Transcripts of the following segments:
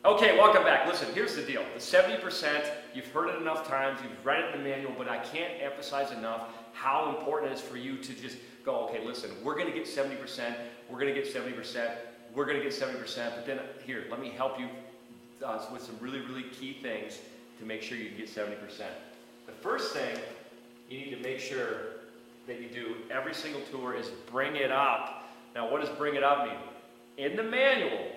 Okay, welcome back. Listen, here's the deal. The 70%, you've heard it enough times, you've read it in the manual, but I can't emphasize enough how important it is for you to just go, okay, listen, we're going to get 70%, we're going to get 70%, we're going to get 70%, but then here, let me help you with some really, really key things to make sure you can get 70%. The first thing you need to make sure that you do every single tour is bring it up. Now, what does bring it up mean? In the manual,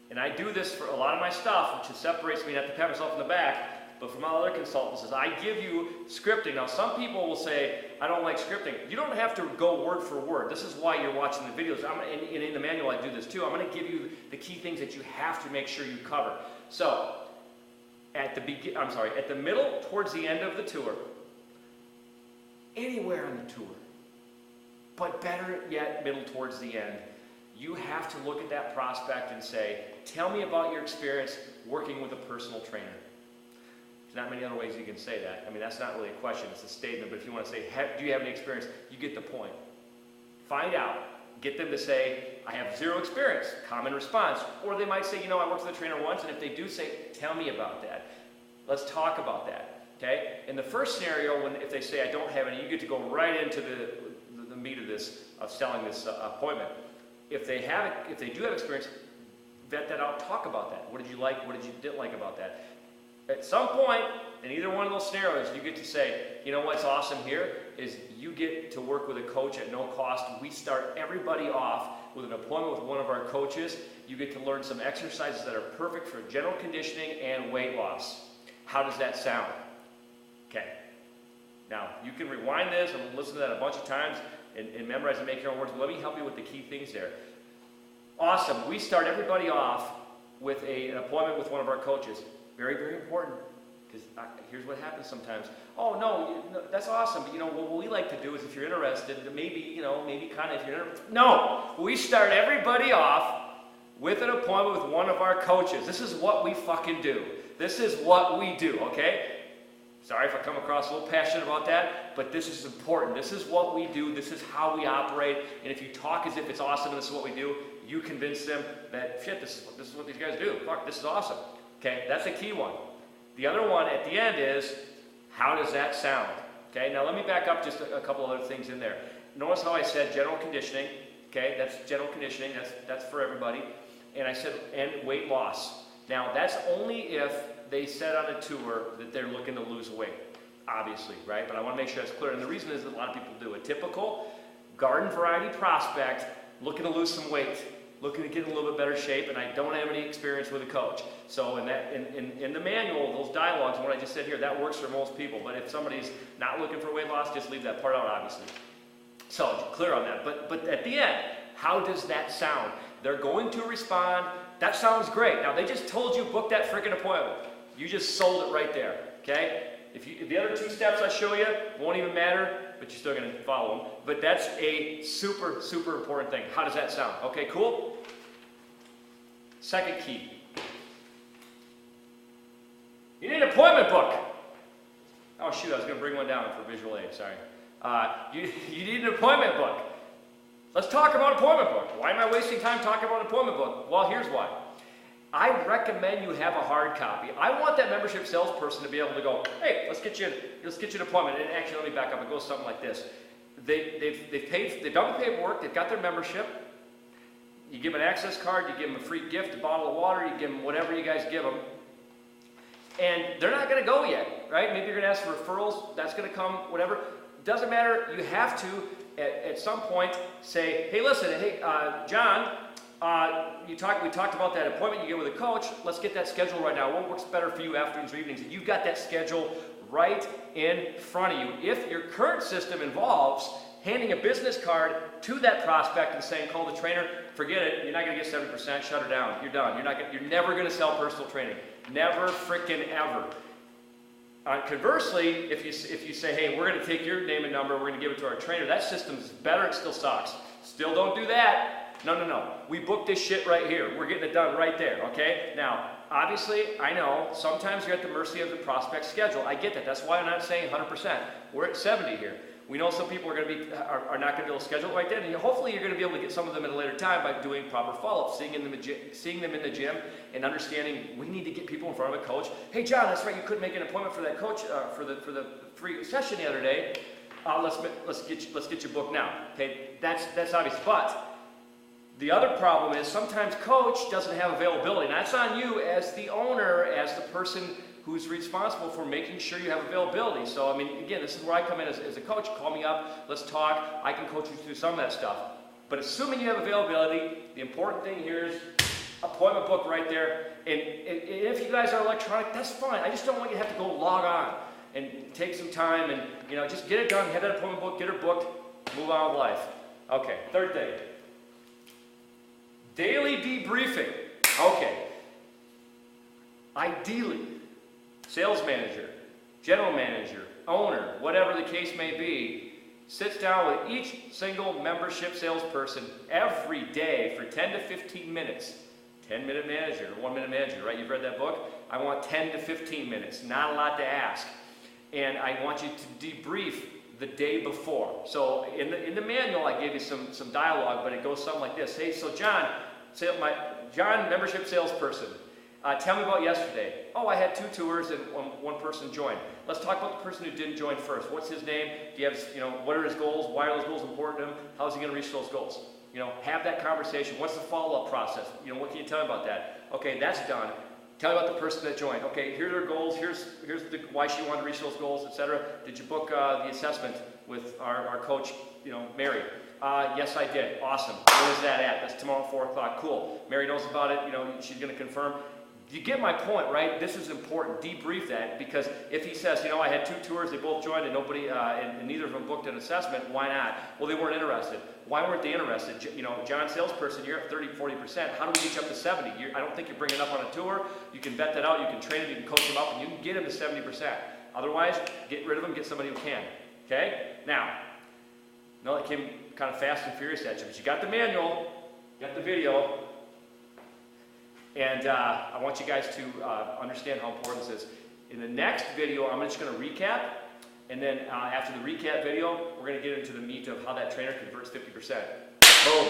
and I do this for a lot of my stuff, which separates me, not to pat myself in the back, but from all other consultants, is I give you scripting. Now, some people will say, I don't like scripting. You don't have to go word for word. This is why you're watching the videos. And in the manual, I do this too. I'm going to give you the key things that you have to make sure you cover. So, at the middle, towards the end of the tour, anywhere on the tour, but better yet, middle towards the end, you have to look at that prospect and say, tell me about your experience working with a personal trainer. There's not many other ways you can say that. I mean, that's not really a question, it's a statement, but if you want to say, do you have any experience, you get the point. Find out. Get them to say, I have zero experience, common response. Or they might say, you know, I worked with a trainer once, and if they do say, tell me about that. Let's talk about that, okay? In the first scenario, if they say, I don't have any, you get to go right into the meat of this, of selling this appointment. If they do have experience, vet that out, talk about that. What did you like, what did you didn't like about that? At some point, in either one of those scenarios, you get to say, you know what's awesome here is you get to work with a coach at no cost. We start everybody off with an appointment with one of our coaches. You get to learn some exercises that are perfect for general conditioning and weight loss. How does that sound? Okay. Now, you can rewind this and listen to that a bunch of times and memorize and make your own words. But let me help you with the key things there. Awesome. We start everybody off with an appointment with one of our coaches. Very, very important. Because here's what happens sometimes. Oh, no, that's awesome. But, you know, what we like to do is if you're interested, maybe kind of if you're interested. No! We start everybody off with an appointment with one of our coaches. This is what we fucking do. This is what we do, okay? Sorry if I come across a little passionate about that, but this is important. This is what we do. This is how we operate. And if you talk as if it's awesome and this is what we do, you convince them that, shit, this is what these guys do. Fuck, this is awesome. Okay, that's a key one. The other one at the end is, how does that sound? Okay, now let me back up just a couple other things in there. Notice how I said general conditioning. Okay, that's general conditioning. That's for everybody. And I said, and weight loss. Now, that's only if they said on a tour that they're looking to lose weight, obviously, right? But I want to make sure that's clear. And the reason is that a lot of people do. A typical garden variety prospect looking to lose some weight, looking to get in a little bit better shape, and I don't have any experience with a coach. So in the manual, those dialogues, and what I just said here, that works for most people. But if somebody's not looking for weight loss, just leave that part out, obviously. So clear on that. But at the end, how does that sound? They're going to respond, that sounds great. Now, they just told you book that freaking appointment. You just sold it right there, okay? If the other two steps I show you won't even matter, but you're still going to follow them. But that's a super, super important thing. How does that sound? Okay, cool? Second key. You need an appointment book. Oh, shoot, I was going to bring one down for visual aid, sorry. You need an appointment book. Let's talk about appointment book. Why am I wasting time talking about an appointment book? Well, here's why. I recommend you have a hard copy. I want that membership salesperson to be able to go, hey, let's get you an appointment. And actually, let me back up. It goes something like this. They've done the paperwork. They've got their membership. You give them an access card. You give them a free gift, a bottle of water. You give them whatever you guys give them. And they're not going to go yet, right? Maybe you're going to ask for referrals. That's going to come, whatever. Doesn't matter. You have to, at some point, say, hey, listen, hey, John, we talked about that appointment you get with a coach. Let's get that schedule right now. What works better for you afternoons or evenings? You've got that schedule right in front of you. If your current system involves handing a business card to that prospect and saying, call the trainer, forget it. You're not going to get 70%. Shut her down. You're done. You're never going to sell personal training. Never frickin' ever. Conversely, if you say, hey, we're going to take your name and number, we're going to give it to our trainer, that system's better, it still sucks. Still don't do that. No. We booked this shit right here. We're getting it done right there, okay? Now, obviously, I know, sometimes you're at the mercy of the prospect's schedule. I get that. That's why I'm not saying 100%. We're at 70 here. We know some people are going to be are not going to be able to schedule it right then, and hopefully you're going to be able to get some of them at a later time by doing proper follow-up, seeing them in the gym, and understanding we need to get people in front of a coach. Hey, John, that's right, you couldn't make an appointment for that coach for the free session the other day. Let's get your book now. Okay, that's obvious, but the other problem is sometimes coach doesn't have availability. And that's on you as the owner, as the person who's responsible for making sure you have availability. So, I mean, again, this is where I come in as a coach. Call me up, let's talk. I can coach you through some of that stuff. But assuming you have availability, the important thing here is appointment book right there. And if you guys are electronic, that's fine. I just don't want you to have to go log on and take some time and, just get it done, have that appointment book, get her booked, move on with life. Okay, third thing. Daily debriefing. Okay. Ideally, sales manager, general manager, owner, whatever the case may be, sits down with each single membership salesperson every day for 10 to 15 minutes. 10-minute manager, 1-minute manager, right? You've read that book? I want 10 to 15 minutes, not a lot to ask. And I want you to debrief the day before. So in the manual, I gave you some dialogue, but it goes something like this. Hey, so John, membership salesperson, tell me about yesterday. Oh, I had 2 tours and one person joined. Let's talk about the person who didn't join first. What's his name? Do you have, what are his goals? Why are those goals important to him? How is he going to reach those goals? Have that conversation. What's the follow-up process? What can you tell me about that? Okay, that's done. Tell me about the person that joined. Okay, here are their goals. Here's why she wanted to reach those goals, etc. Did you book the assessment with our coach, Mary? Yes, I did. Awesome. Where is that at? That's tomorrow at 4 o'clock. Cool. Mary knows about it. She's going to confirm. You get my point, right? This is important. Debrief that, because if he says, I had 2 tours, they both joined, and nobody, and neither of them booked an assessment, why not? Well, they weren't interested. Why weren't they interested? John, salesperson, you're at 30, 40%. How do we get you up to 70? I don't think you're bringing up on a tour. You can vet that out. You can train him. You can coach him up, and you can get him to 70%. Otherwise, get rid of him. Get somebody who can. Okay? Now, I know that came kind of fast and furious at you, but you got the manual, you got the video. And I want you guys to understand how important this is. In the next video, I'm just going to recap. And then after the recap video, we're going to get into the meat of how that trainer converts 50%. Boom.